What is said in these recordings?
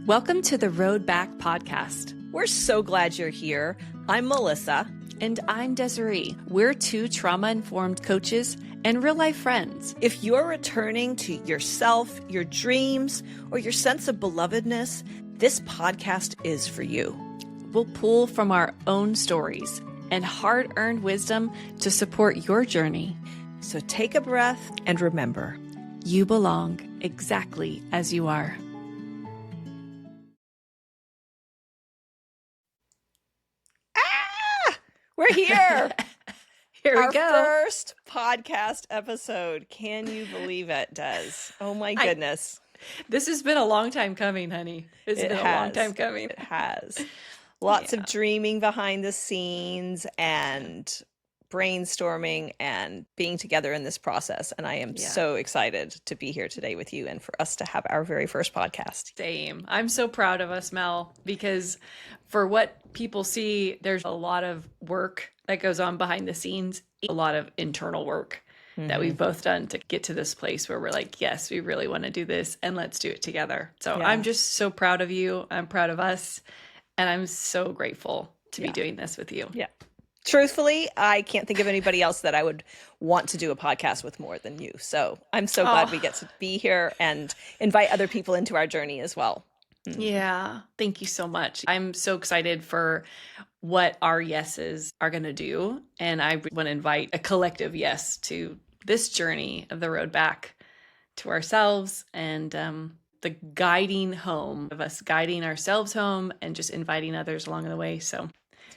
Welcome to the Road Back podcast. We're so glad you're here. I'm Melissa. And I'm Desiree. We're two trauma-informed coaches and real-life friends. If you're returning to yourself, your dreams, or your sense of belovedness, this podcast is for you. We'll pull from our own stories and hard-earned wisdom to support your journey. So take a breath and remember, you belong exactly as you are. We're here. Here we Our go. first podcast episode. Can you believe it, Des? Oh my goodness. This has been a long time coming, honey. It's been a long time coming. It has. Lots of dreaming behind the scenes and brainstorming and being together in this process. And I am so excited to be here today with you and for us to have our very first podcast. Same. I'm so proud of us, Mel, because for what people see, there's a lot of work that goes on behind the scenes, a lot of internal work that we've both done to get to this place where we're like, yes, we really want to do this and let's do it together. So I'm just so proud of you. I'm proud of us. And I'm so grateful to be doing this with you. Yeah. Truthfully, I can't think of anybody else that I would want to do a podcast with more than you. So I'm so glad we get to be here and invite other people into our journey as well. Yeah. Thank you so much. I'm so excited for what our yeses are going to do. And I want to invite a collective yes to this journey of the road back to ourselves and the guiding home of us guiding ourselves home and just inviting others along the way. So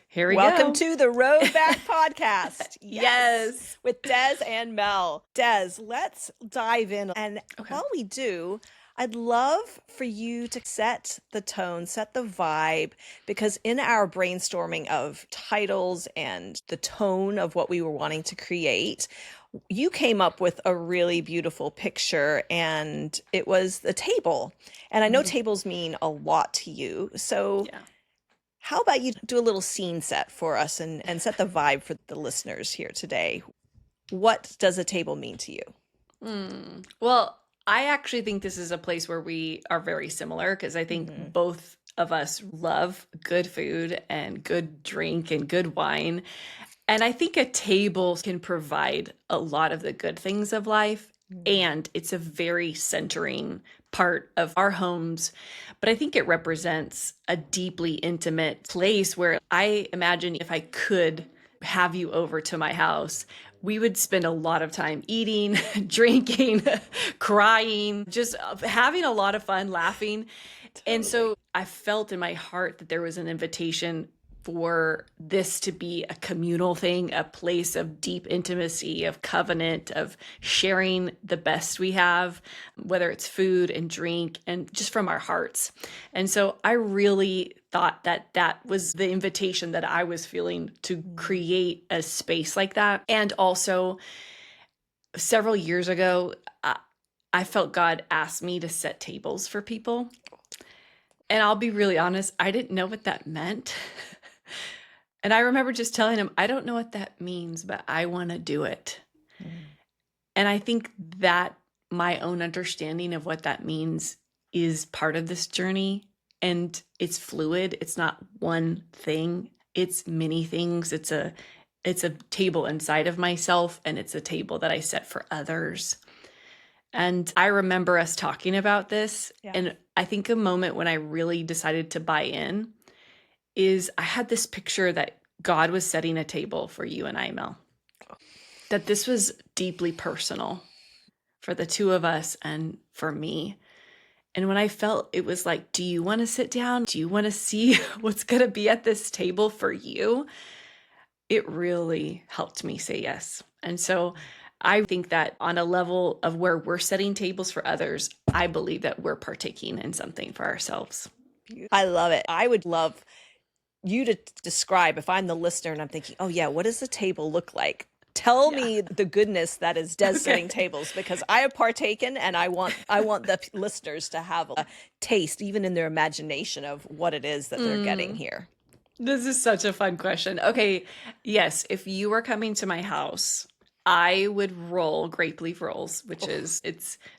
here we go. Welcome to the Road Back podcast. Yes. With Des and Mel. Des, let's dive in. And while we do, I'd love for you to set the tone, set the vibe, because in our brainstorming of titles and the tone of what we were wanting to create, you came up with a really beautiful picture, and it was the table. And I know tables mean a lot to you. So how about you do a little scene set for us and set the vibe for the listeners here today? What does a table mean to you? Well, I actually think this is a place where we are very similar because I think both of us love good food and good drink and good wine. And I think a table can provide a lot of the good things of life. And it's a very centering part of our homes. But I think it represents a deeply intimate place where I imagine if I could have you over to my house, we would spend a lot of time eating, drinking, crying, just having a lot of fun, laughing. And so I felt in my heart that there was an invitation for this to be a communal thing, a place of deep intimacy, of covenant, of sharing the best we have, whether it's food and drink and just from our hearts. And so I really thought that that was the invitation that I was feeling to create a space like that. And also several years ago, I felt God asked me to set tables for people. And I'll be really honest, I didn't know what that meant. And I remember just telling him, I don't know what that means, but I want to do it. And I think that my own understanding of what that means is part of this journey. And it's fluid. It's not one thing. It's many things. It's a table inside of myself, and it's a table that I set for others. And I remember us talking about this. And I think a moment when I really decided to buy in is I had this picture that God was setting a table for you and I, Mel. That this was deeply personal for the two of us and for me. And when I felt it was like, do you want to sit down? Do you want to see what's going to be at this table for you? It really helped me say yes. And so I think that on a level of where we're setting tables for others, I believe that we're partaking in something for ourselves. I love it. I would love you to describe, if I'm the listener and I'm thinking, oh yeah, what does the table look like? Tell me the goodness that is Des setting tables, because I have partaken and I want the listeners to have a taste, even in their imagination, of what it is that they're getting here. This is such a fun question. Okay, yes, if you were coming to my house I would roll grape leaf rolls, which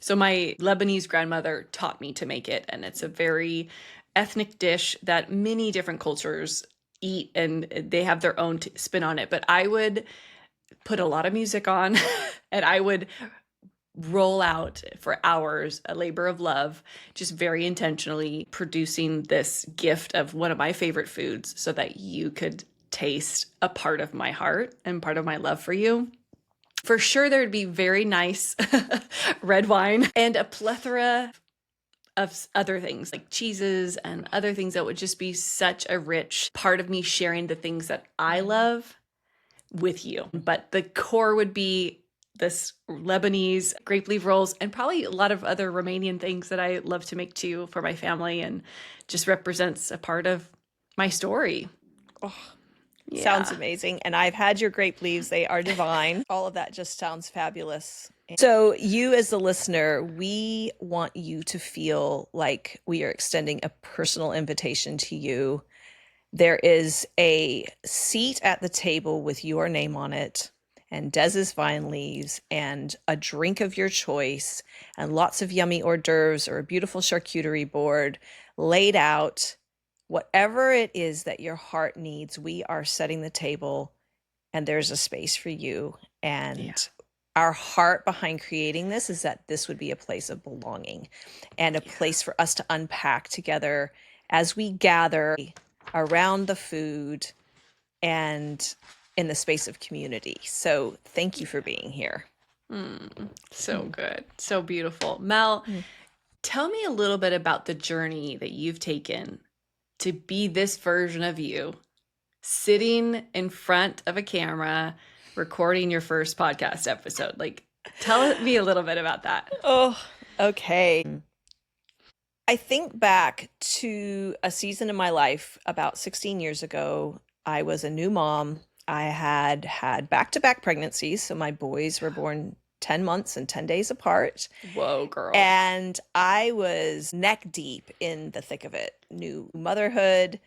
so my Lebanese grandmother taught me to make it, and it's a very ethnic dish that many different cultures eat, and they have their own spin on it. But I would put a lot of music on and I would roll out for hours a labor of love, just very intentionally producing this gift of one of my favorite foods so that you could taste a part of my heart and part of my love for you. For sure, there would be very nice red wine and a plethora of other things like cheeses and other things that would just be such a rich part of me sharing the things that I love with you. But the core would be this Lebanese grape leaf rolls and probably a lot of other Romanian things that I love to make too for my family and just represents a part of my story. Oh, yeah. Sounds amazing. And I've had your grape leaves. They are divine. All of that just sounds fabulous. So you as the listener, we want you to feel like we are extending a personal invitation to you. There is a seat at the table with your name on it and Dez's vine leaves and a drink of your choice and lots of yummy hors d'oeuvres or a beautiful charcuterie board laid out. Whatever it is that your heart needs, we are setting the table and there's a space for you. And our heart behind creating this is that this would be a place of belonging and a place for us to unpack together as we gather around the food and in the space of community. So thank you for being here. So good. So beautiful. Mel, tell me a little bit about the journey that you've taken to be this version of you, sitting in front of a camera, recording your first podcast episode. Like, tell me a little bit about that. Oh, okay. I think back to a season in my life about 16 years ago. I was a new mom. I had back-to-back pregnancies. So my boys were born 10 months and 10 days apart. Whoa, girl. And I was neck deep in the thick of it. New motherhood,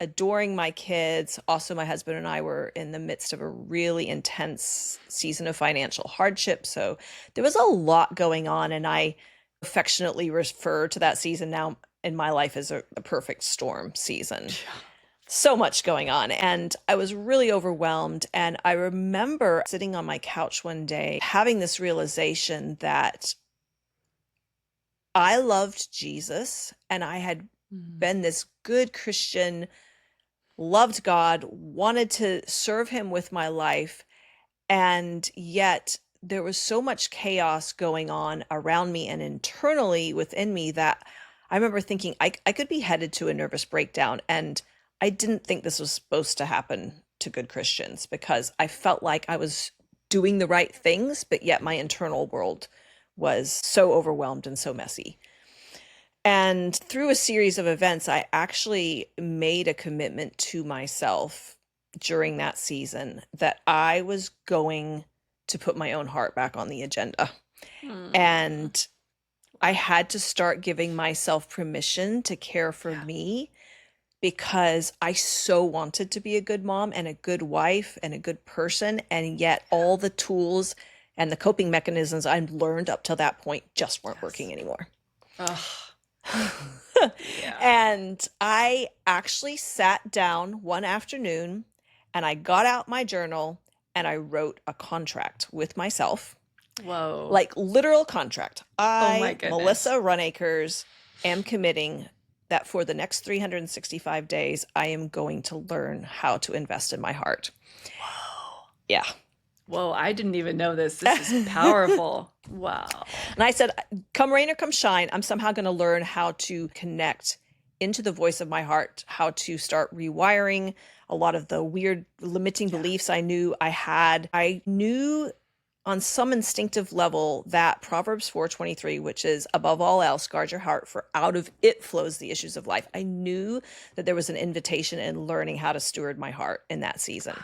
adoring my kids. Also, my husband and I were in the midst of a really intense season of financial hardship. So there was a lot going on. And I affectionately refer to that season now in my life as a perfect storm season. So much going on. And I was really overwhelmed. And I remember sitting on my couch one day, having this realization that I loved Jesus and I had been this good Christian, loved God, wanted to serve him with my life. And yet there was so much chaos going on around me and internally within me that I remember thinking I could be headed to a nervous breakdown. And I didn't think this was supposed to happen to good Christians because I felt like I was doing the right things, but yet my internal world was so overwhelmed and so messy. And through a series of events, I actually made a commitment to myself during that season that I was going to put my own heart back on the agenda. And I had to start giving myself permission to care for me because I so wanted to be a good mom and a good wife and a good person. And yet all the tools and the coping mechanisms I'd learned up till that point just weren't working anymore. And I actually sat down one afternoon and I got out my journal and I wrote a contract with myself. Whoa. Like literal contract. Oh my goodness. Melissa Runacres, am committing that for the next 365 days, I am going to learn how to invest in my heart. Whoa. Yeah. Whoa, I didn't even know this. This is powerful. Wow. And I said, come rain or come shine, I'm somehow going to learn how to connect into the voice of my heart, how to start rewiring a lot of the weird limiting beliefs I knew I had. I knew on some instinctive level that Proverbs 4:23, which is above all else, guard your heart, for out of it flows the issues of life. I knew that there was an invitation in learning how to steward my heart in that season.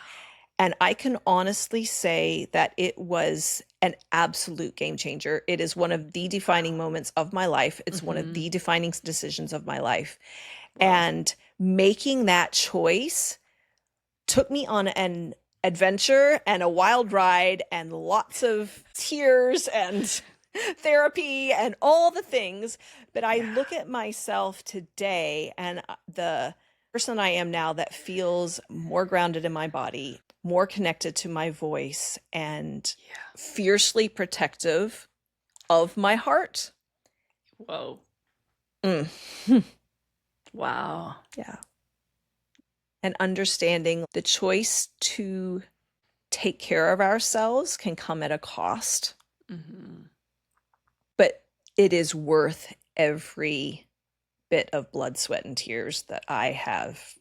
And I can honestly say that it was an absolute game changer. It is one of the defining moments of my life. It's one of the defining decisions of my life. Wow. And making that choice took me on an adventure and a wild ride and lots of tears and therapy and all the things. But I look at myself today and the person I am now that feels more grounded in my body, more connected to my voice, and fiercely protective of my heart. Whoa. Mm. Wow. Yeah. And understanding the choice to take care of ourselves can come at a cost. Mm-hmm. But it is worth every bit of blood, sweat, and tears that I have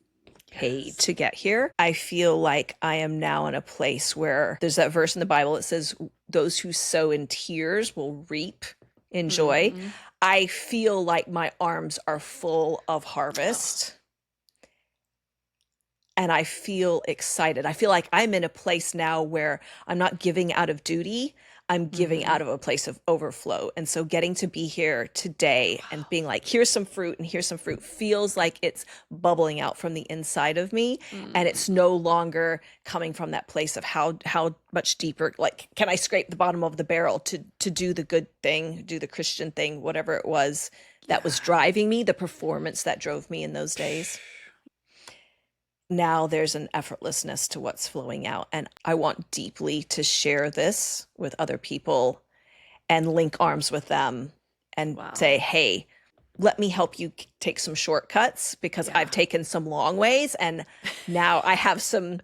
paid to get here. I feel like I am now in a place where there's that verse in the Bible that says, those who sow in tears will reap in joy. Mm-hmm. I feel like my arms are full of harvest. And I feel excited. I feel like I'm in a place now where I'm not giving out of duty. I'm giving out of a place of overflow. And so getting to be here today and being like, here's some fruit and here's some fruit feels like it's bubbling out from the inside of me. And it's no longer coming from that place of how much deeper, like, can I scrape the bottom of the barrel to do the good thing, do the Christian thing, whatever it was that was driving me, the performance that drove me in those days. Now there's an effortlessness to what's flowing out. And I want deeply to share this with other people and link arms with them and say, hey, let me help you take some shortcuts because I've taken some long ways and now I have some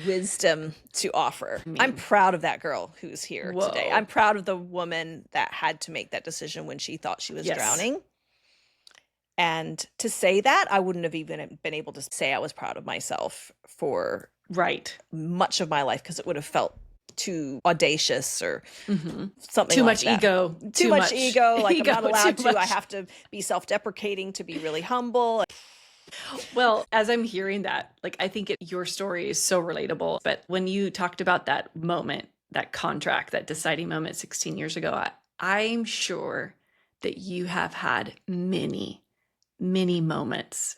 wisdom to offer. I'm proud of that girl who's here today. I'm proud of the woman that had to make that decision when she thought she was drowning. And to say that, I wouldn't have even been able to say I was proud of myself for much of my life because it would have felt too audacious or something too like much that. ego. Too much ego. Like I'm not allowed to. I have to be self-deprecating to be really humble. Well, as I'm hearing that, like I think your story is so relatable. But when you talked about that moment, that contract, that deciding moment 16 years ago, I'm sure that you have had many moments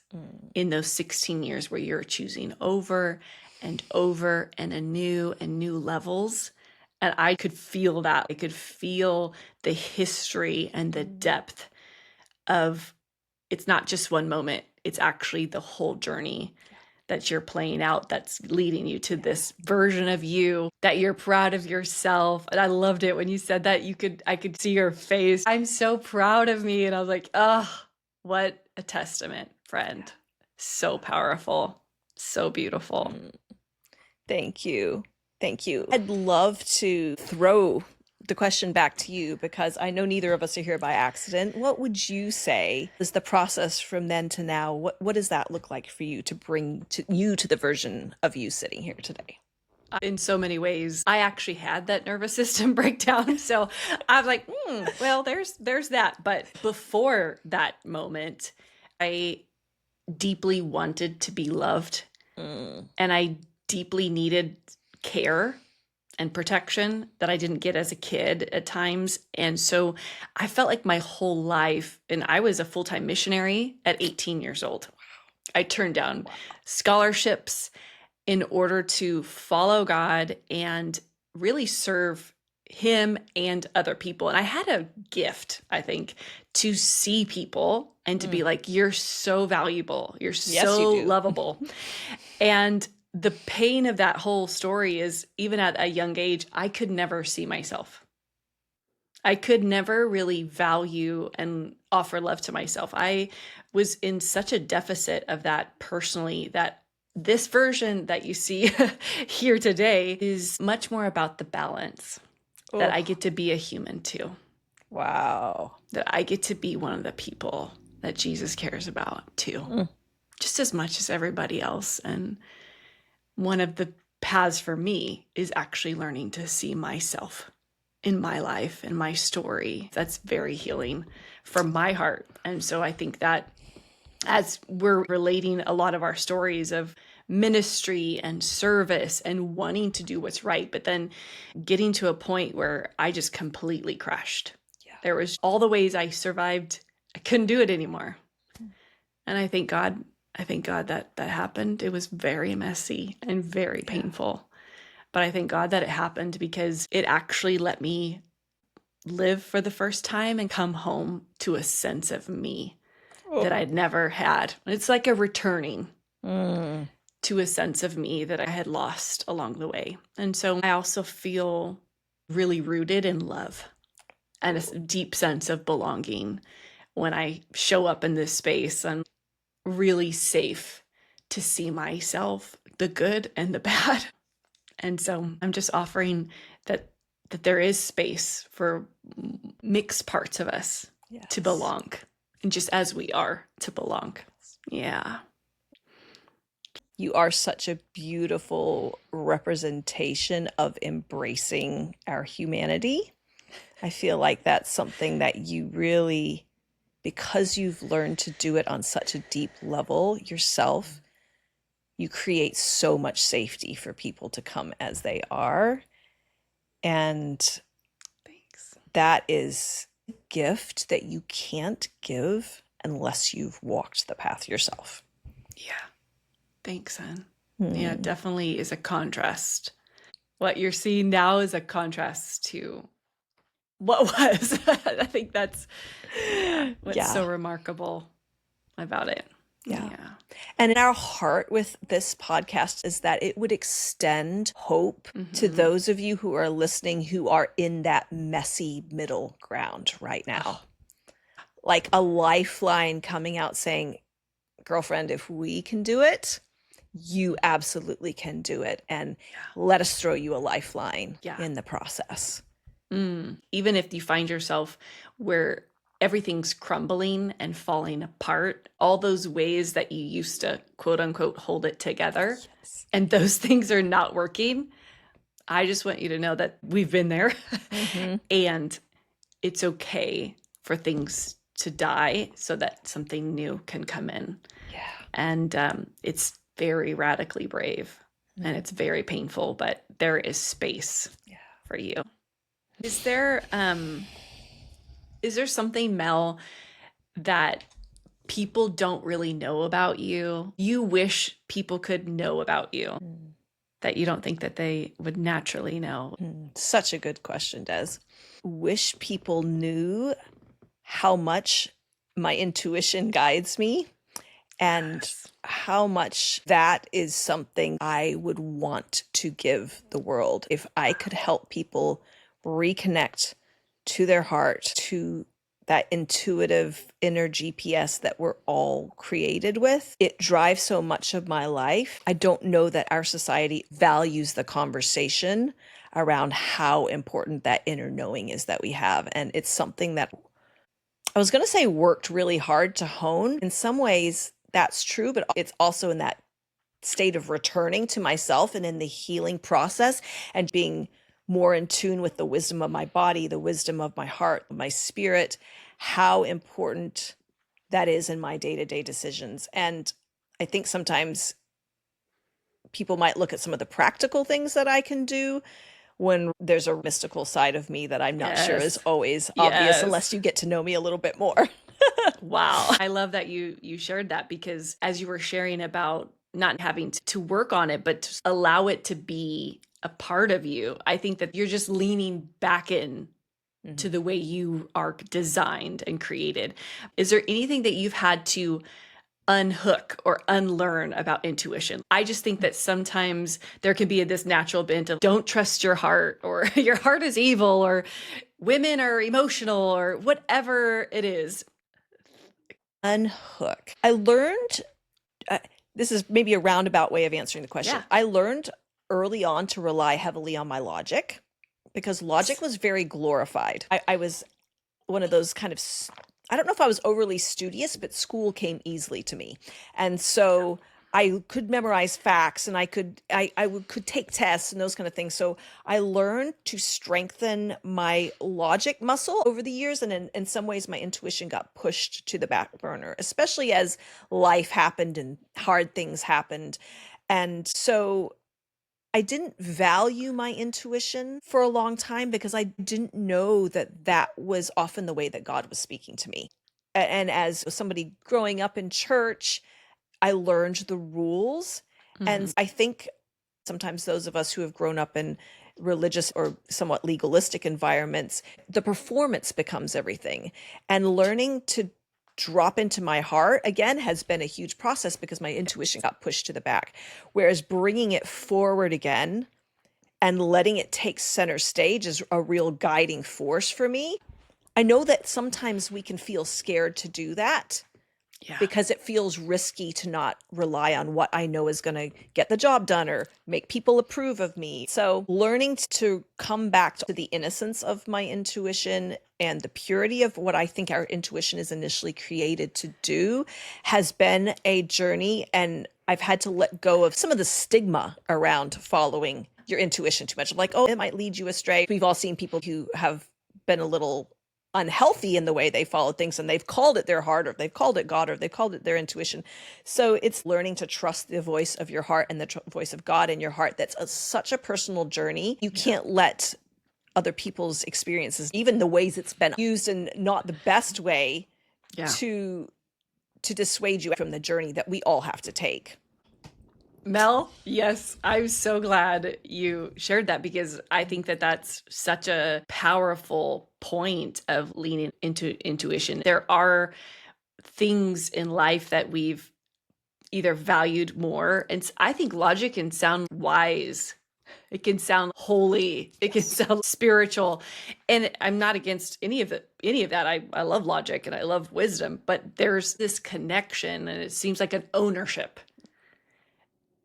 in those 16 years where you're choosing over and over and anew and new levels. And I could feel that. I could feel the history and the depth of it's not just one moment. It's actually the whole journey that you're playing out that's leading you to this version of you that you're proud of yourself. And I loved it when you said that. I could see your face. I'm so proud of me. And I was like, oh, what a testament, friend. So powerful. So beautiful. Thank you. Thank you. I'd love to throw the question back to you because I know neither of us are here by accident. What would you say is the process from then to now? What does that look like for you to bring you to the version of you sitting here today? In so many ways, I actually had that nervous system breakdown. So I was like, well, there's that. But before that moment, I deeply wanted to be loved. And I deeply needed care and protection that I didn't get as a kid at times. And so I felt like my whole life, and I was a full-time missionary at 18 years old. I turned down scholarships in order to follow God and really serve him and other people. And I had a gift, I think, to see people and to be like, you're so valuable. You're so lovable. And the pain of that whole story is even at a young age, I could never see myself. I could never really value and offer love to myself. I was in such a deficit of that personally that this version that you see here today is much more about the balance that I get to be a human too. Wow. That I get to be one of the people that Jesus cares about too, just as much as everybody else. And one of the paths for me is actually learning to see myself in my life and my story. That's very healing for my heart. And so I think that as we're relating a lot of our stories of ministry and service and wanting to do what's right, but then getting to a point where I just completely crashed. There was all the ways I survived. I couldn't do it anymore. And I thank God that happened. It was very messy and very painful. But I thank God that it happened because it actually let me live for the first time and come home to a sense of me that I'd never had. It's like a returning to a sense of me that I had lost along the way. And so I also feel really rooted in love and a deep sense of belonging when I show up in this space. I'm really safe to see myself, the good and the bad. And so I'm just offering that there is space for mixed parts of us to belong, and just as we are to belong. Yeah. You are such a beautiful representation of embracing our humanity. I feel like that's something that you really, because you've learned to do it on such a deep level yourself, you create so much safety for people to come as they are. And Thanks. that is a gift that you can't give unless you've walked the path yourself. Yeah. Thanks, Anne. Yeah, it definitely is a contrast. What you're seeing now is a contrast to what was. I think that's what's so remarkable about it. Yeah. And in our heart with this podcast is that it would extend hope to those of you who are listening who are in that messy middle ground right now. Like a lifeline coming out saying, girlfriend, if we can do it, you absolutely can do it. And let us throw you a lifeline in the process. Even if you find yourself where everything's crumbling and falling apart, all those ways that you used to quote unquote hold it together, and those things are not working, I just want you to know that we've been there. And it's okay for things to die so that something new can come in. And it's very radically brave and it's very painful, but there is space for you. Is there something, Mel, that people don't really know about you, you wish people could know about you, that you don't think that they would naturally know? Such a good question, Des. Wish people knew how much my intuition guides me and how much that is something I would want to give the world. If I could help people reconnect to their heart, to that intuitive inner GPS that we're all created with, it drives so much of my life. I don't know that our society values the conversation around how important that inner knowing is that we have. And it's something that I was going to say worked really hard to hone. In some ways, that's true, but it's also in that state of returning to myself and in the healing process and being more in tune with the wisdom of my body, the wisdom of my heart, my spirit, how important that is in my day-to-day decisions. And I think sometimes people might look at some of the practical things that I can do when there's a mystical side of me that I'm not sure is always obvious unless you get to know me a little bit more. Wow. I love that you shared that, because as you were sharing about not having to work on it, but to allow it to be a part of you, I think that you're just leaning back in to the way you are designed and created. Is there anything that you've had to unhook or unlearn about intuition? I just think that sometimes there can be this natural bent of don't trust your heart, or your heart is evil, or women are emotional, or whatever it is. Unhook. I learned, this is maybe a roundabout way of answering the question. I learned early on to rely heavily on my logic because logic was very glorified. I was one of those kind of, I don't know if I was overly studious, but school came easily to me. And so I could memorize facts and I could take tests and those kind of things. So I learned to strengthen my logic muscle over the years. And in some ways, my intuition got pushed to the back burner, especially as life happened and hard things happened. And so I didn't value my intuition for a long time because I didn't know that that was often the way that God was speaking to me. And as somebody growing up in church, I learned the rules. And I think Sometimes those of us who have grown up in religious or somewhat legalistic environments, the performance becomes everything. And learning to drop into my heart again has been a huge process because my intuition got pushed to the back. Whereas bringing it forward again and letting it take center stage is a real guiding force for me. I know that sometimes we can feel scared to do that because it feels risky to not rely on what I know is going to get the job done or make people approve of me. So learning to come back to the innocence of my intuition and the purity of what I think our intuition is initially created to do has been a journey. And I've had to let go of some of the stigma around following your intuition too much. Like, oh, it might lead you astray. We've all seen people who have been a little unhealthy in the way they follow things, and they've called it their heart, or they've called it God, or they've called it their intuition. So it's learning to trust the voice of your heart and the voice of God in your heart. That's such a personal journey. You can't let other people's experiences, even the ways it's been used in not the best way, to dissuade you from the journey that we all have to take. Mel, yes, I'm so glad you shared that, because I think that that's such a powerful point of leaning into intuition. There are things in life that we've either valued more, and I think logic can sound wise. It can sound holy. It can sound spiritual. And I'm not against any of that. I love logic and I love wisdom, but there's this connection, and it seems like an ownership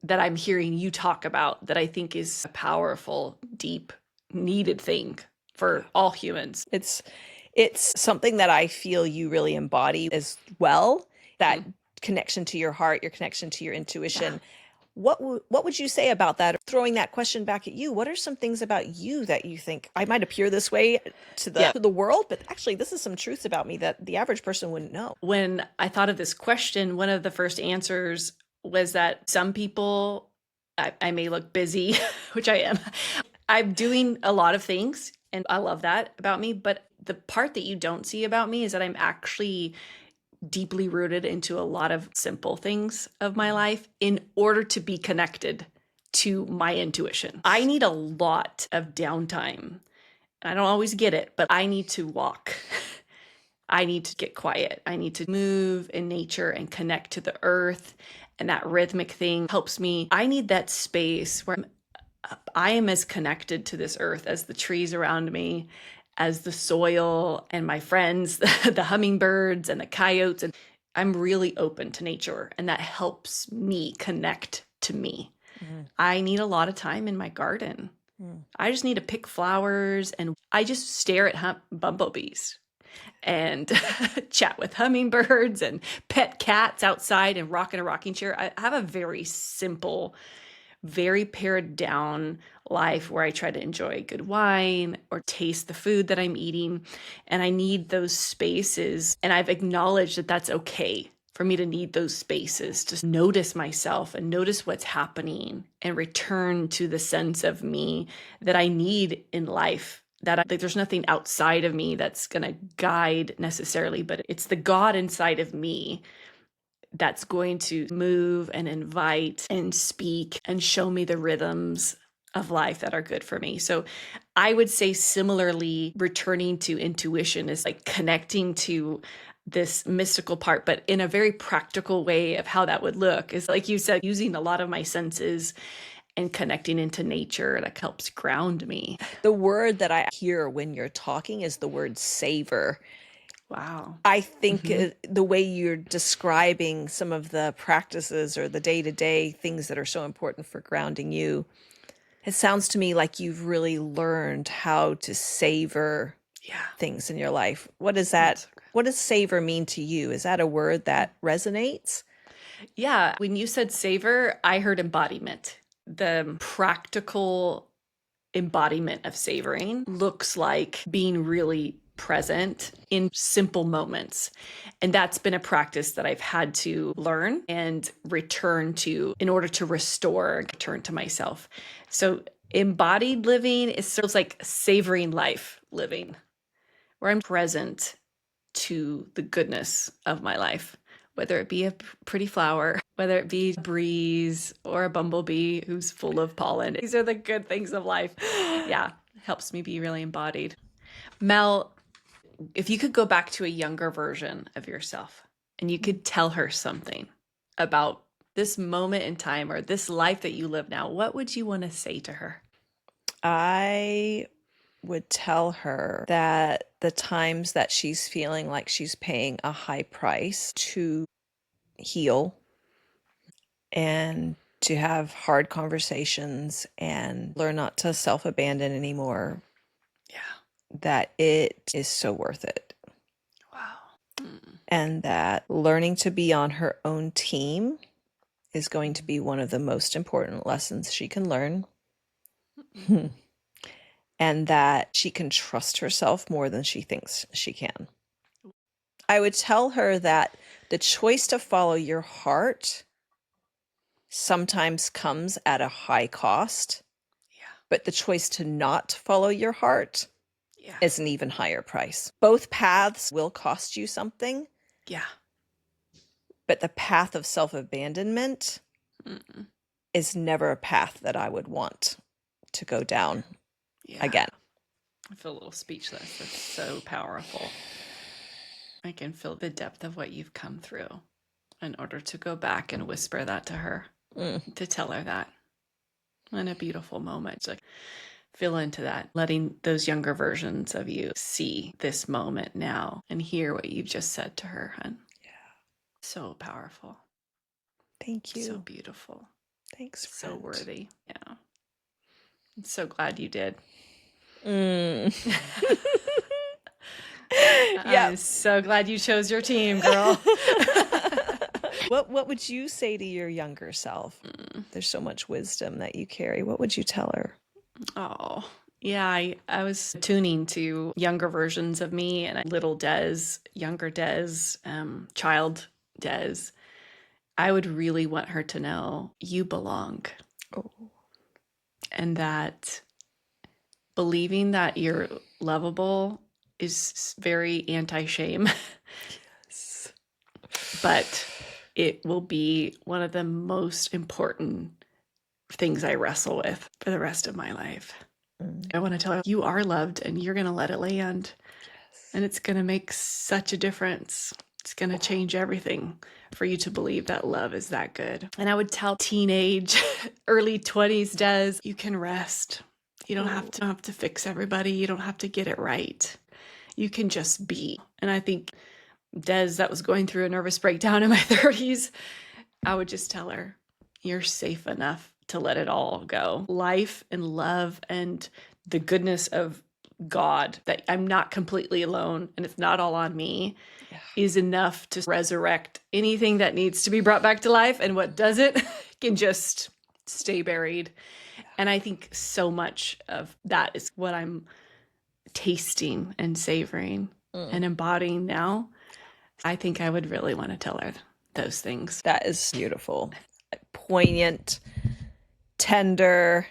that I'm hearing you talk about that I think is a powerful, deep, needed thing for all humans. It's something that I feel you really embody as well, that connection to your heart, your connection to your intuition. What would you say about that? Throwing that question back at you, what are some things about you that you think I might appear this way to the world, but actually this is some truths about me that the average person wouldn't know? When I thought of this question, one of the first answers was that some people, I may look busy, which I am. I'm doing a lot of things, and I love that about me. But the part that you don't see about me is that I'm actually deeply rooted into a lot of simple things of my life in order to be connected to my intuition. I need a lot of downtime. I don't always get it, but I need to walk. I need to get quiet. I need to move in nature and connect to the earth. And that rhythmic thing helps me. I need that space where I am as connected to this earth as the trees around me, as the soil and my friends, the hummingbirds and the coyotes. And I'm really open to nature, and that helps me connect to me. I need a lot of time in my garden. I just need to pick flowers, and I just stare at bumblebees and chat with hummingbirds and pet cats outside and rock in a rocking chair. I have a very simple, very pared down life where I try to enjoy good wine or taste the food that I'm eating. And I need those spaces. And I've acknowledged that that's okay for me to need those spaces to notice myself and notice what's happening and return to the sense of me that I need in life. That there's nothing outside of me that's going to guide necessarily, but it's the God inside of me that's going to move and invite and speak and show me the rhythms of life that are good for me. So I would say similarly, returning to intuition is like connecting to this mystical part, but in a very practical way of how that would look is, like you said, using a lot of my senses and connecting into nature that helps ground me. The word that I hear when you're talking is the word savor. Wow. I think the way you're describing some of the practices or the day-to-day things that are so important for grounding you, it sounds to me like you've really learned how to savor things in your life. What is that? What does savor mean to you? Is that a word that resonates? Yeah. When you said savor, I heard embodiment. The practical embodiment of savoring looks like being really present in simple moments. And that's been a practice that I've had to learn and return to in order to restore and return to myself. So embodied living is sort of like savoring life living, where I'm present to the goodness of my life whether it be a pretty flower, whether it be a breeze or a bumblebee who's full of pollen. These are the good things of life. Yeah, helps me be really embodied. Mel, if you could go back to a younger version of yourself and you could tell her something about this moment in time or this life that you live now, what would you want to say to her? I would tell her that the times that she's feeling like she's paying a high price to heal and to have hard conversations and learn not to self-abandon anymore, Yeah. that it is so worth it. Wow. And that learning to be on her own team is going to be one of the most important lessons she can learn. And that she can trust herself more than she thinks she can. I would tell her that the choice to follow your heart sometimes comes at a high cost, but the choice to not follow your heart is an even higher price. Both paths will cost you something. Yeah. But the path of self-abandonment is never a path that I would want to go down again. I feel a little speechless. It's so powerful. I can feel the depth of what you've come through in order to go back and whisper that to her, to tell her that. And a beautiful moment to feel into that, letting those younger versions of you see this moment now and hear what you've just said to her. And so powerful. Thank you. So beautiful. Thanks, friend. So worthy. Yeah. I'm so glad you did. I'm so glad you chose your team, girl. What would you say to your younger self? There's so much wisdom that you carry. What would you tell her? Oh, yeah. I was tuning to younger versions of me and little Des, younger Des, child Des. I would really want her to know you belong. Oh. And that believing that you're lovable is very anti-shame. Yes. But it will be one of the most important things I wrestle with for the rest of my life. I want to tell you are loved and you're going to let it land. Yes. And it's going to make such a difference. It's going to change everything for you to believe that love is that good. And I would tell teenage, early 20s Des, you can rest. You don't have to fix everybody. You don't have to get it right. You can just be. And I think Des, that was going through a nervous breakdown in my 30s, I would just tell her, you're safe enough to let it all go. Life and love and the goodness of God, that I'm not completely alone and it's not all on me, is enough to resurrect anything that needs to be brought back to life. And what doesn't can just stay buried. And I think so much of that is what I'm tasting and savoring and embodying now. I think I would really want to tell her those things. That is beautiful. Poignant, tender.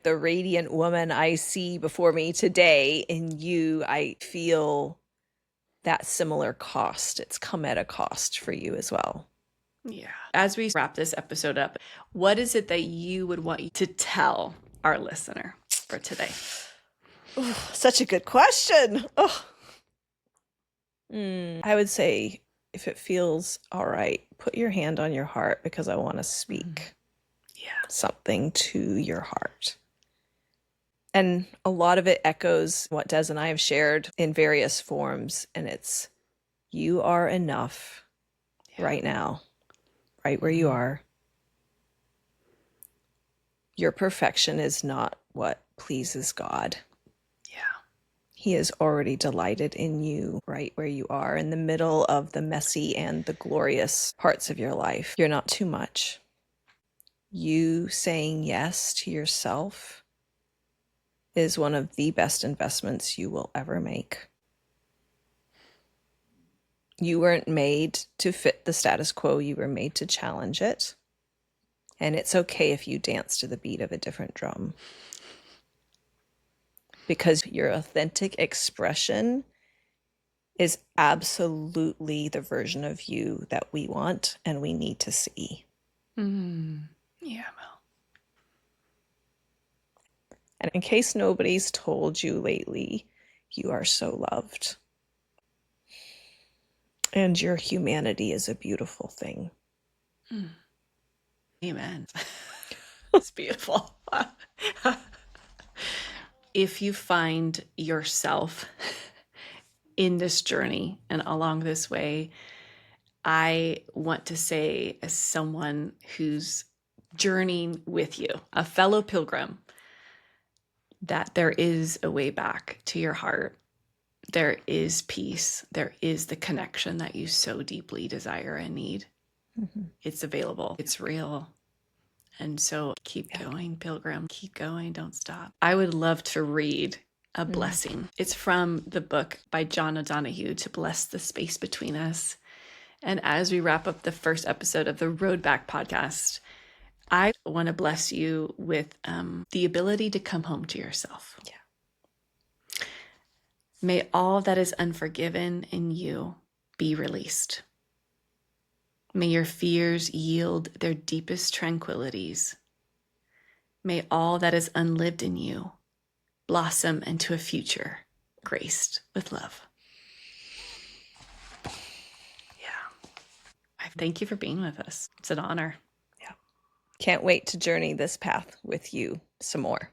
The radiant woman I see before me today in you, I feel that similar cost. It's come at a cost for you as well. Yeah. As we wrap this episode up, what is it that you would want to tell our listener for today? Ooh, such a good question. Oh. I would say, if it feels all right, put your hand on your heart, because I want to speak something to your heart. And a lot of it echoes what Des and I have shared in various forms. And it's, you are enough right now, right where you are. Your perfection is not what pleases God. He is already delighted in you right where you are, in the middle of the messy and the glorious parts of your life. You're not too much. You saying yes to yourself is one of the best investments you will ever make. You weren't made to fit the status quo. You were made to challenge it. And it's okay if you dance to the beat of a different drum. Because your authentic expression is absolutely the version of you that we want and we need to see. Yeah, Mel. And in case nobody's told you lately, you are so loved. And your humanity is a beautiful thing. Amen. It's beautiful. If you find yourself in this journey and along this way, I want to say, as someone who's journeying with you, a fellow pilgrim, that there is a way back to your heart. There is peace. There is the connection that you so deeply desire and need. Mm-hmm. It's available. It's real. And so keep going, pilgrim. Keep going. Don't stop. I would love to read a blessing. It's from the book by John O'Donohue, To Bless the Space Between Us. And as we wrap up the first episode of the Road Back podcast, I want to bless you with the ability to come home to yourself. Yeah. May all that is unforgiven in you be released. May your fears yield their deepest tranquilities. May all that is unlived in you blossom into a future graced with love. Yeah. I thank you for being with us. It's an honor. Yeah. Can't wait to journey this path with you some more.